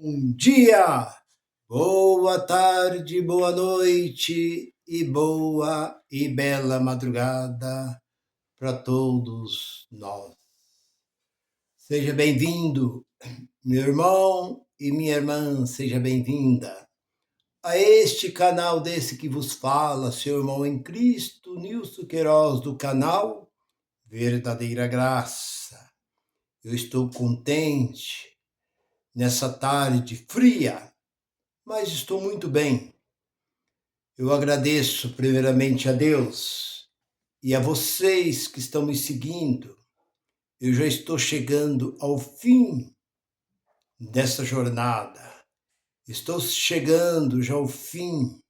Bom dia, boa tarde, boa noite e boa e bela madrugada para todos nós. Seja bem-vindo, meu irmão e minha irmã, seja bem-vinda a este canal desse que vos fala, seu irmão em Cristo, Nilson Queiroz, do canal Verdadeira Graça. Eu estou contente nessa tarde fria, mas estou muito bem. Eu agradeço primeiramente a Deus e a vocês que estão me seguindo. Eu já estou chegando ao fim dessa jornada. Estou chegando já ao fim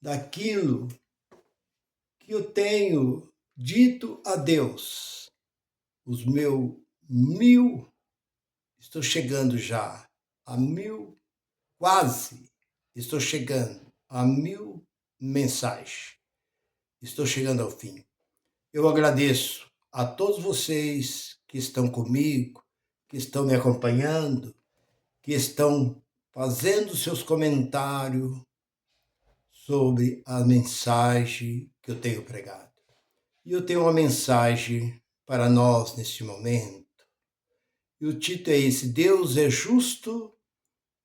daquilo que eu tenho dito a Deus. Os meus 1000, estou chegando já a 1000, quase estou chegando a 1000 mensagens. Estou chegando ao fim. Eu agradeço a todos vocês que estão comigo, que estão me acompanhando, que estão fazendo seus comentários sobre a mensagem que eu tenho pregado. E eu tenho uma mensagem para nós neste momento. E o título é esse: Deus é justo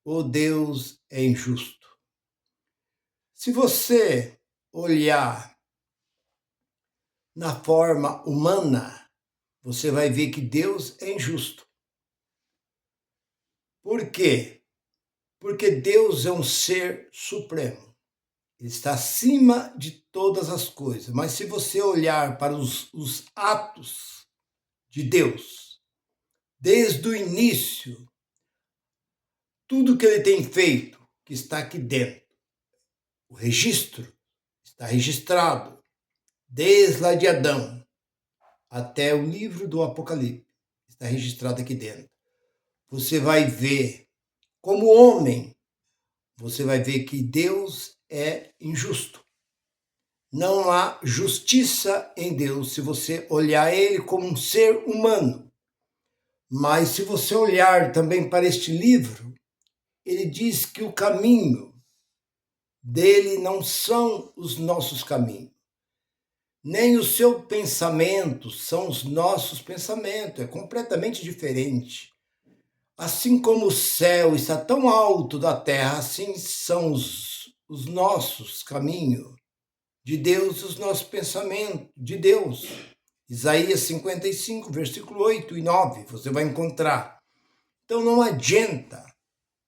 ou Deus é injusto? Se você olhar na forma humana, você vai ver que Deus é injusto. Por quê? Porque Deus é um ser supremo. Ele está acima de todas as coisas. Mas se você olhar para os atos de Deus, desde o início, tudo que ele tem feito, que está aqui dentro, o registro está registrado, desde lá de Adão até o livro do Apocalipse, está registrado aqui dentro. Você vai ver, como homem, você vai ver que Deus é injusto. Não há justiça em Deus se você olhar ele como um ser humano. Mas se você olhar também para este livro, ele diz que o caminho dele não são os nossos caminhos. Nem o seu pensamento são os nossos pensamentos. É completamente diferente. Assim como o céu está tão alto da terra, assim são os nossos caminhos de Deus, os nossos pensamentos de Deus. Isaías 55, versículo 8 e 9, você vai encontrar. Então não adianta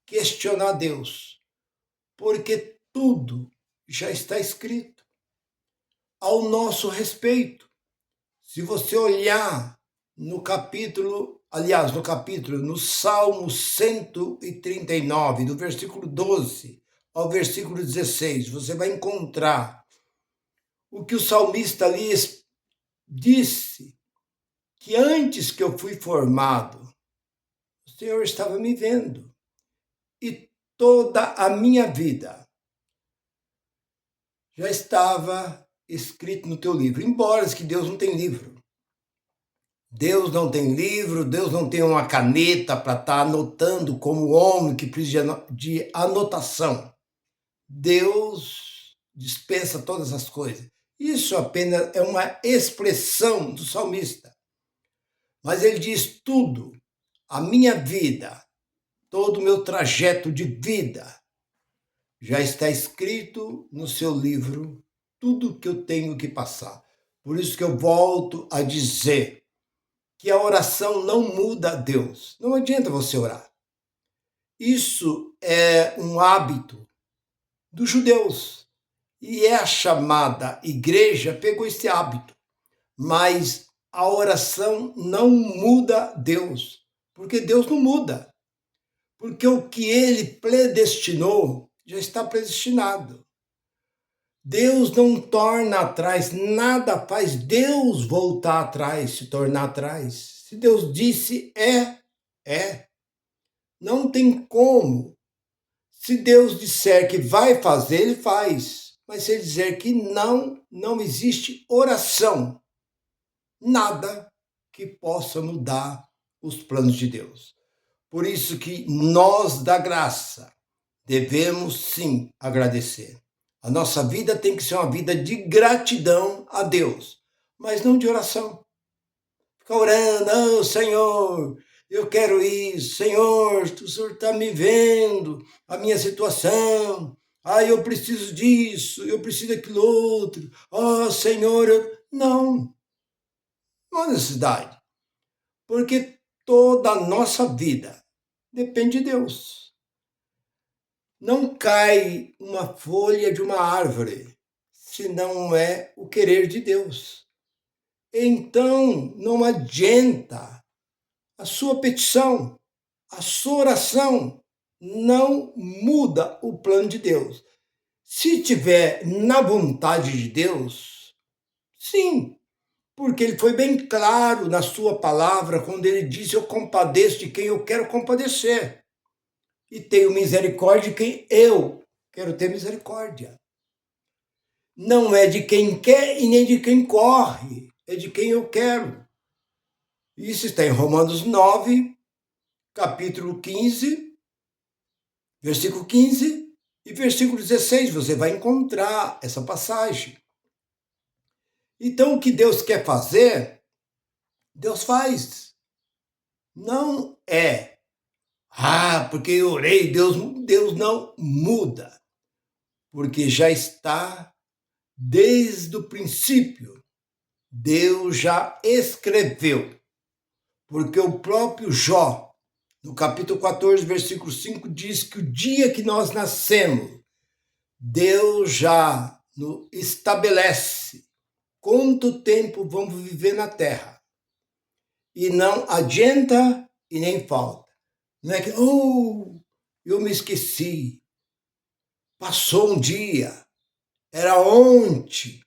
questionar Deus, porque tudo já está escrito ao nosso respeito. Se você olhar no Salmo 139, do versículo 12 ao versículo 16, você vai encontrar o que o salmista ali disse, que antes que eu fui formado, o Senhor estava me vendo. E toda a minha vida já estava escrito no teu livro. Embora que Deus não tem livro. Deus não tem livro, Deus não tem uma caneta para estar anotando como homem que precisa de anotação. Deus dispensa todas as coisas. Isso apenas é uma expressão do salmista. Mas ele diz tudo, a minha vida, todo o meu trajeto de vida, já está escrito no seu livro, tudo que eu tenho que passar. Por isso que eu volto a dizer que a oração não muda a Deus. Não adianta você orar. Isso é um hábito dos judeus. E a chamada igreja pegou esse hábito. Mas a oração não muda Deus. Porque Deus não muda. Porque o que ele predestinou já está predestinado. Deus não torna atrás, nada faz Deus voltar atrás, se tornar atrás. Se Deus disse é. Não tem como. Se Deus disser que vai fazer, ele faz. Mas se ele dizer que não existe oração. Nada que possa mudar os planos de Deus. Por isso que nós da graça devemos sim agradecer. A nossa vida tem que ser uma vida de gratidão a Deus, mas não de oração. Ficar orando, oh, Senhor, eu quero isso, Senhor, o Senhor está me vendo, a minha situação, eu preciso disso, eu preciso daquilo outro, oh, Senhor, não há necessidade, porque toda a nossa vida depende de Deus. Não cai uma folha de uma árvore se não é o querer de Deus. Então, não adianta a sua petição, a sua oração não muda o plano de Deus. Se tiver na vontade de Deus, sim, porque ele foi bem claro na sua palavra quando ele disse: eu compadeço de quem eu quero compadecer e tenho misericórdia de quem eu quero ter misericórdia. Não é de quem quer e nem de quem corre, é de quem eu quero. Isso está em Romanos 9, capítulo 15, versículo 15 e versículo 16. Você vai encontrar essa passagem. Então, o que Deus quer fazer, Deus faz. Não é, porque eu orei, Deus não muda. Porque já está desde o princípio. Deus já escreveu. Porque o próprio Jó, no capítulo 14, versículo 5, diz que o dia que nós nascemos, Deus já nos estabelece quanto tempo vamos viver na terra. E não adianta e nem falta. Não é que, eu me esqueci. Passou um dia. Era ontem.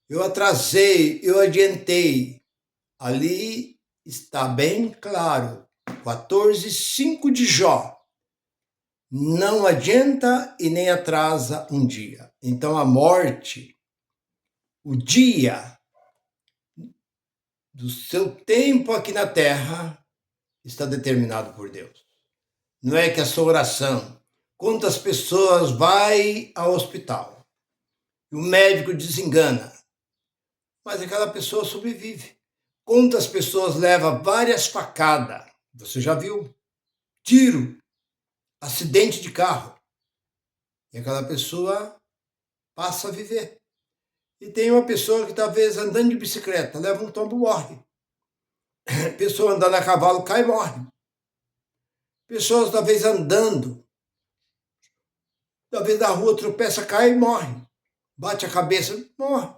Eu atrasei, eu adiantei. Ali está bem claro. 14:5 de Jó. Não adianta e nem atrasa um dia. Então a morte, o dia do seu tempo aqui na terra, está determinado por Deus. Não é que a sua oração, quantas pessoas vai ao hospital, e o médico desengana, mas aquela pessoa sobrevive. Quantas pessoas levam várias facadas, você já viu? Tiro, acidente de carro, e aquela pessoa passa a viver. E tem uma pessoa que talvez andando de bicicleta, leva um tombo, morre. Pessoa andando a cavalo, cai e morre. Pessoas talvez andando, talvez na rua tropeça, cai e morre. Bate a cabeça, morre.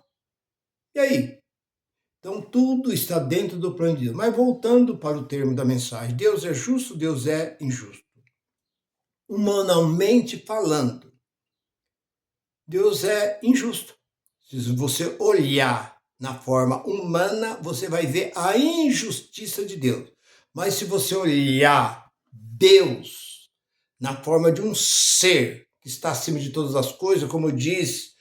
E aí? Então tudo está dentro do plano de Deus. Mas voltando para o termo da mensagem, Deus é justo, Deus é injusto. Humanamente falando, Deus é injusto. Se você olhar na forma humana, você vai ver a injustiça de Deus. Mas se você olhar Deus na forma de um ser que está acima de todas as coisas, como diz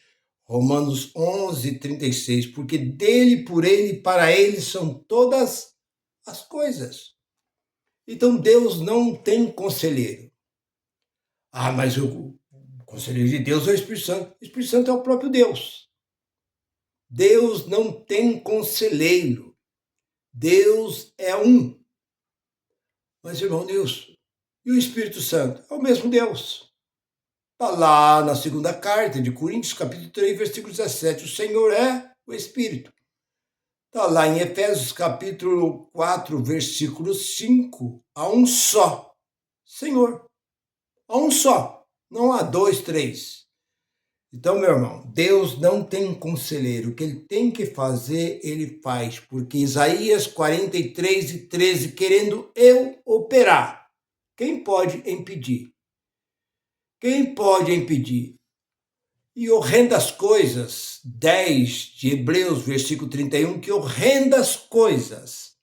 Romanos 11:36, porque dele, por ele e para ele são todas as coisas. Então Deus não tem conselheiro. Mas o conselheiro de Deus é o Espírito Santo. O Espírito Santo é o próprio Deus. Deus não tem conselheiro. Deus é um. Mas, irmão Nilson, e o Espírito Santo? É o mesmo Deus. Está lá na segunda carta de Coríntios, capítulo 3, versículo 17. O Senhor é o Espírito. Está lá em Efésios, capítulo 4, versículo 5. Há um só Senhor. Há um só. Não há dois, três. Então, meu irmão, Deus não tem conselheiro. O que ele tem que fazer, ele faz. Porque Isaías 43:13, querendo eu operar, quem pode impedir? Quem pode impedir? E horrendas coisas, 10 de Hebreus, versículo 31, que horrendas coisas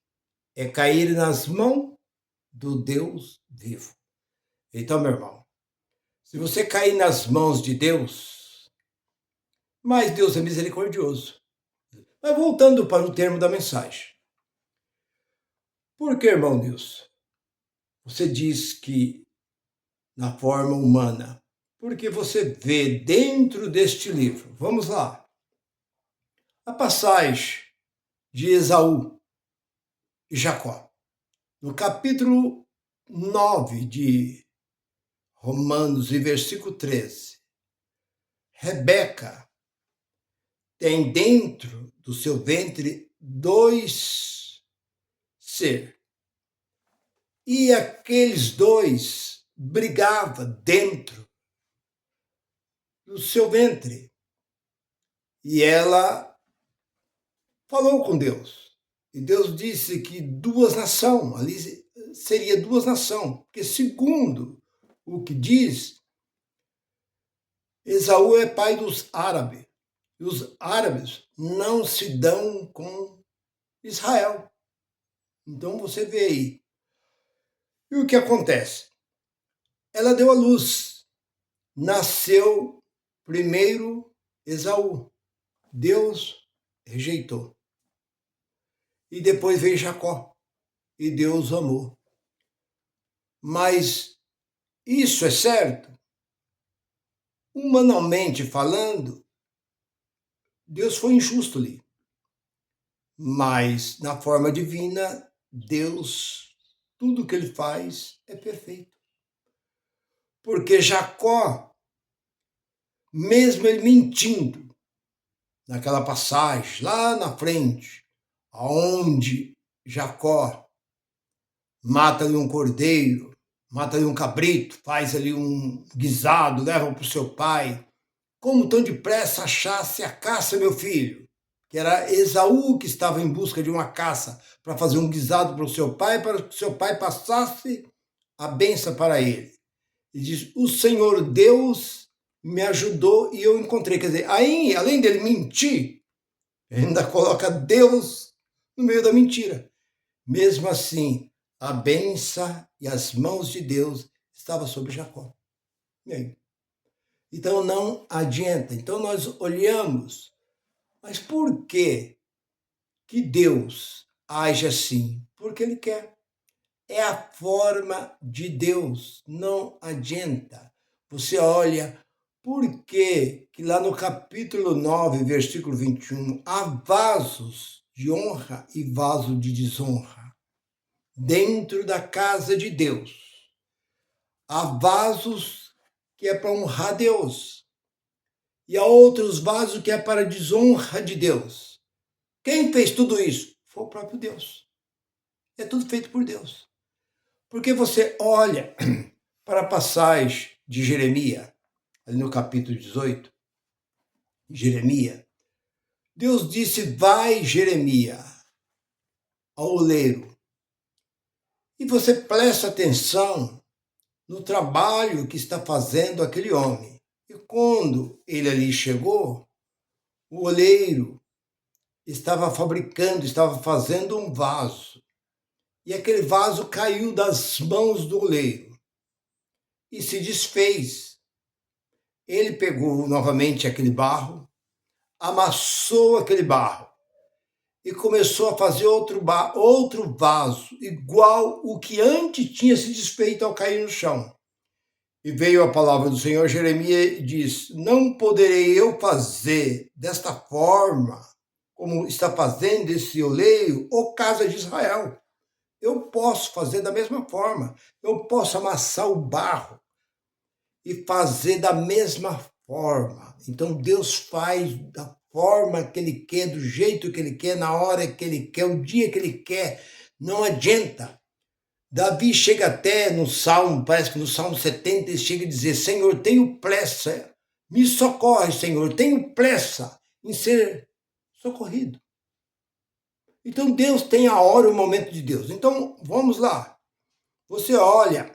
é cair nas mãos do Deus vivo. Então, meu irmão, se você cair nas mãos de Deus, mas Deus é misericordioso. Mas voltando para o termo da mensagem. Por que, irmão Nilson, você diz que na forma humana? Porque você vê dentro deste livro. Vamos lá. A passagem de Esaú e Jacó. No capítulo 9 de Romanos, e versículo 13. Rebeca tem dentro do seu ventre dois seres. E aqueles dois brigavam dentro do seu ventre. E ela falou com Deus. E Deus disse que duas nações, ali seria duas nações. Porque segundo o que diz, Esaú é pai dos árabes. E os árabes não se dão com Israel. Então você vê aí. E o que acontece? Ela deu à luz. Nasceu primeiro Esaú. Deus rejeitou. E depois veio Jacó. E Deus amou. Mas isso é certo? Humanamente falando, Deus foi injusto ali. Mas na forma divina, Deus, tudo que ele faz é perfeito. Porque Jacó, mesmo ele mentindo, naquela passagem lá na frente, aonde Jacó mata ali um cordeiro, mata ali um cabrito, faz ali um guisado, leva para o seu pai. Como tão depressa achasse a caça, meu filho? Que era Esaú que estava em busca de uma caça para fazer um guisado para o seu pai, para que o seu pai passasse a bênção para ele. E diz, o Senhor Deus me ajudou e eu encontrei. Quer dizer, aí, além dele mentir, ainda coloca Deus no meio da mentira. Mesmo assim, a bênção e as mãos de Deus estavam sobre Jacó. E aí? Então não adianta. Então nós olhamos, mas por que Deus age assim? Porque Ele quer. É a forma de Deus, não adianta. Você olha, por que lá no capítulo 9, versículo 21, há vasos de honra e vaso de desonra dentro da casa de Deus. Há vasos que é para honrar Deus e há outros vasos que é para desonra de Deus. Quem fez tudo isso? Foi o próprio Deus. É tudo feito por Deus. Porque você olha para a passagem de Jeremias, ali no capítulo 18, Jeremias, Deus disse, vai Jeremias, ao oleiro, e você presta atenção no trabalho que está fazendo aquele homem. E quando ele ali chegou, o oleiro estava fabricando, estava fazendo um vaso. E aquele vaso caiu das mãos do oleiro e se desfez. Ele pegou novamente aquele barro, amassou aquele barro e começou a fazer outro vaso, igual o que antes tinha se desfeito ao cair no chão. E veio a palavra do Senhor, Jeremias diz, não poderei eu fazer desta forma, como está fazendo esse oleiro, ou casa de Israel. Eu posso fazer da mesma forma, eu posso amassar o barro e fazer da mesma forma. Então Deus faz da forma que Ele quer, do jeito que Ele quer, na hora que Ele quer, o dia que Ele quer. Não adianta. Davi chega até no Salmo, parece que no Salmo 70, ele chega a dizer, Senhor, tenho pressa, me socorre, Senhor, tenho pressa em ser socorrido. Então Deus tem a hora e o momento de Deus. Então vamos lá. Você olha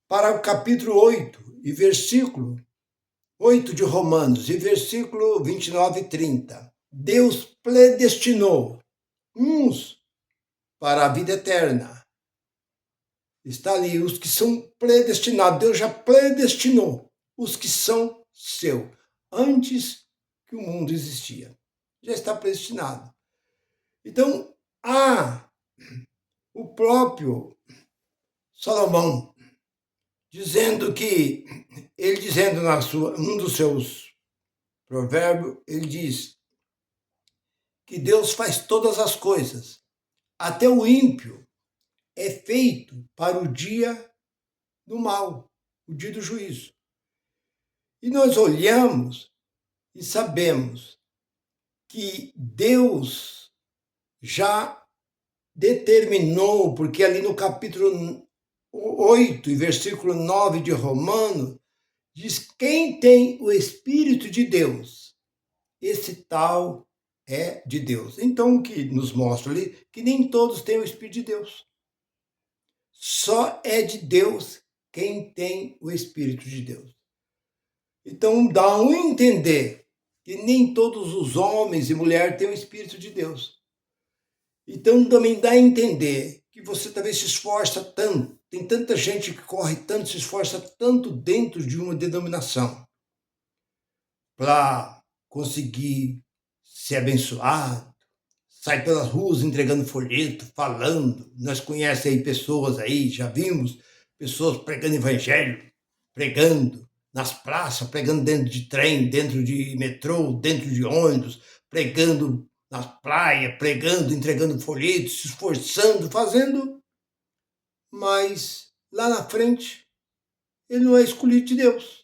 para o capítulo 8 e versículo 8 de Romanos e versículo 29 e 30. Deus predestinou uns para a vida eterna. Está ali, os que são predestinados. Deus já predestinou os que são seu antes que o mundo existia. Já está predestinado. Então, há O próprio Salomão, dizendo um dos seus provérbios, ele diz que Deus faz todas as coisas. Até o ímpio é feito para o dia do mal, o dia do juízo. E nós olhamos e sabemos que Deus já determinou, porque ali no capítulo 8 e versículo 9 de Romanos, diz: quem tem o Espírito de Deus, esse tal é de Deus. Então, o que nos mostra ali que nem todos têm o Espírito de Deus. Só é de Deus quem tem o Espírito de Deus. Então, dá a entender que nem todos os homens e mulheres têm o Espírito de Deus. Então, também dá a entender que você talvez se esforça tanto, tem tanta gente que corre tanto, se esforça tanto dentro de uma denominação para conseguir ser abençoado, sai pelas ruas entregando folheto, falando. Nós conhecemos aí pessoas aí, já vimos pessoas pregando evangelho, pregando nas praças, pregando dentro de trem, dentro de metrô, dentro de ônibus, pregando na praia, pregando, entregando folhetos, se esforçando, fazendo, mas lá na frente ele não é escolhido de Deus.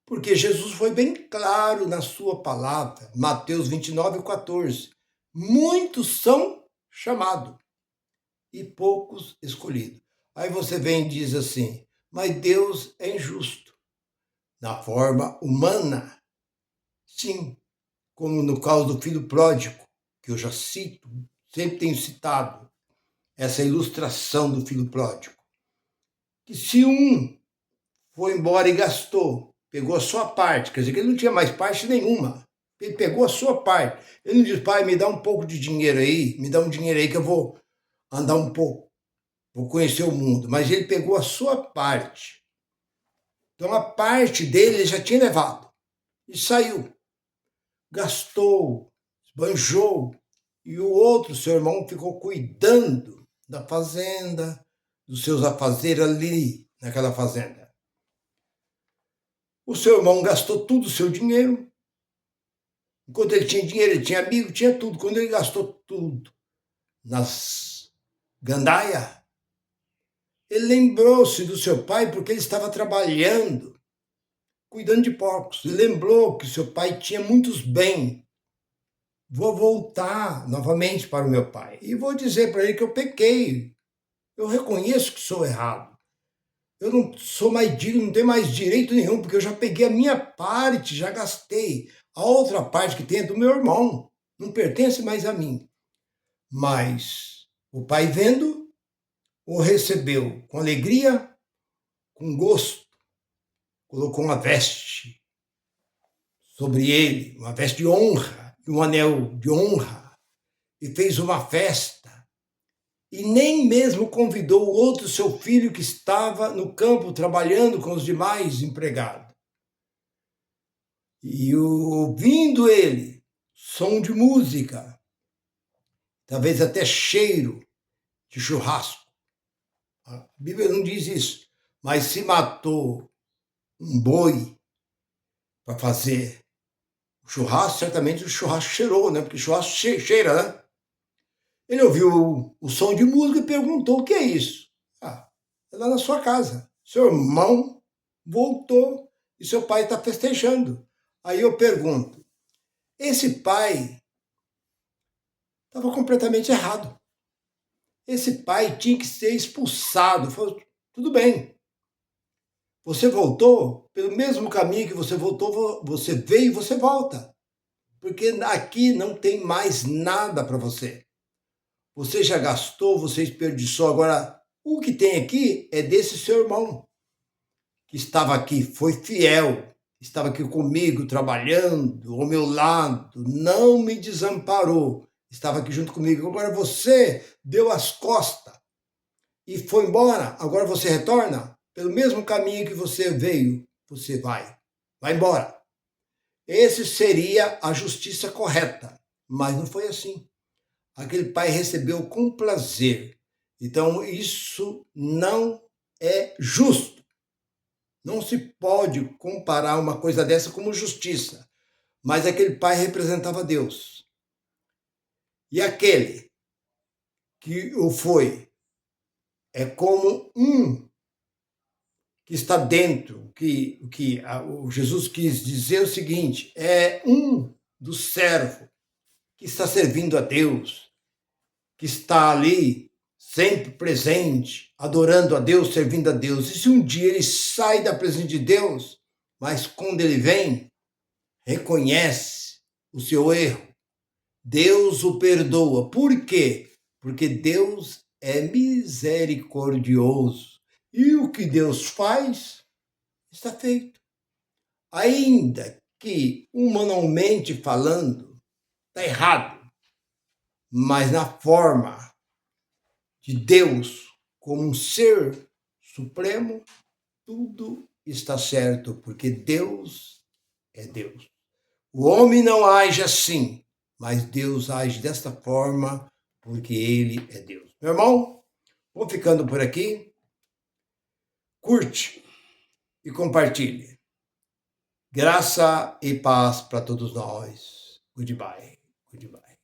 Porque Jesus foi bem claro na sua palavra, Mateus 29:14. Muitos são chamados e poucos escolhidos. Aí você vem e diz assim, mas Deus é injusto. Na forma humana, sim, como no caso do filho pródigo, que eu já cito, sempre tenho citado essa ilustração do filho pródigo. Que se um foi embora e gastou, pegou a sua parte, quer dizer que ele não tinha mais parte nenhuma. Ele pegou a sua parte. Ele não disse, pai, me dá um pouco de dinheiro aí, me dá um dinheiro aí que eu vou andar um pouco, vou conhecer o mundo. Mas ele pegou a sua parte. Então a parte dele ele já tinha levado e saiu. Gastou, esbanjou, e o outro, seu irmão, ficou cuidando da fazenda, dos seus afazeres ali naquela fazenda. O seu irmão gastou tudo o seu dinheiro. Enquanto ele tinha dinheiro, ele tinha amigo, tinha tudo. Quando ele gastou tudo nas gandaias, ele lembrou-se do seu pai porque ele estava trabalhando, cuidando de porcos. Ele lembrou que seu pai tinha muitos bens. Vou voltar novamente para o meu pai e vou dizer para ele que eu pequei. Eu reconheço que sou errado. Eu não sou mais digno, não tenho mais direito nenhum, porque eu já peguei a minha parte, já gastei. A outra parte que tem é do meu irmão, não pertence mais a mim. Mas o pai vendo, o recebeu com alegria, com gosto, colocou uma veste sobre ele, uma veste de honra, e um anel de honra, e fez uma festa. E nem mesmo convidou o outro seu filho que estava no campo trabalhando com os demais empregados. E ouvindo ele, som de música, talvez até cheiro de churrasco. A Bíblia não diz isso, mas se matou um boi para fazer o churrasco, certamente o churrasco cheirou, né? Porque churrasco cheira, né? Ele ouviu o som de música e perguntou: o que é isso? Ah, é lá na sua casa. Seu irmão voltou e seu pai está festejando. Aí eu pergunto: esse pai estava completamente errado. Esse pai tinha que ser expulsado. Falou, tudo bem. Você voltou pelo mesmo caminho que você voltou, você veio e você volta. Porque aqui não tem mais nada para você. Você já gastou, você desperdiçou. Agora, o que tem aqui é desse seu irmão, que estava aqui, foi fiel, estava aqui comigo, trabalhando, ao meu lado, não me desamparou, estava aqui junto comigo. Agora você deu as costas e foi embora, agora você retorna pelo mesmo caminho que você veio, você vai embora. Esse seria a justiça correta, mas não foi assim. Aquele pai recebeu com prazer Então, isso não é justo. Não se pode comparar uma coisa dessa como justiça. Mas aquele pai representava Deus. E aquele que o foi é como um que está dentro, o Jesus quis dizer o seguinte, é um do servo que está servindo a Deus, que está ali sempre presente, adorando a Deus, servindo a Deus. E se um dia ele sai da presença de Deus, mas quando ele vem, reconhece o seu erro, Deus o perdoa. Por quê? Porque Deus é misericordioso. E o que Deus faz, está feito. Ainda que, humanamente falando, está errado, mas na forma de Deus como um ser supremo, tudo está certo, porque Deus é Deus. O homem não age assim, mas Deus age desta forma, porque Ele é Deus. Meu irmão, vou ficando por aqui. Curte e compartilhe. Graça e paz para todos nós. Goodbye. Goodbye.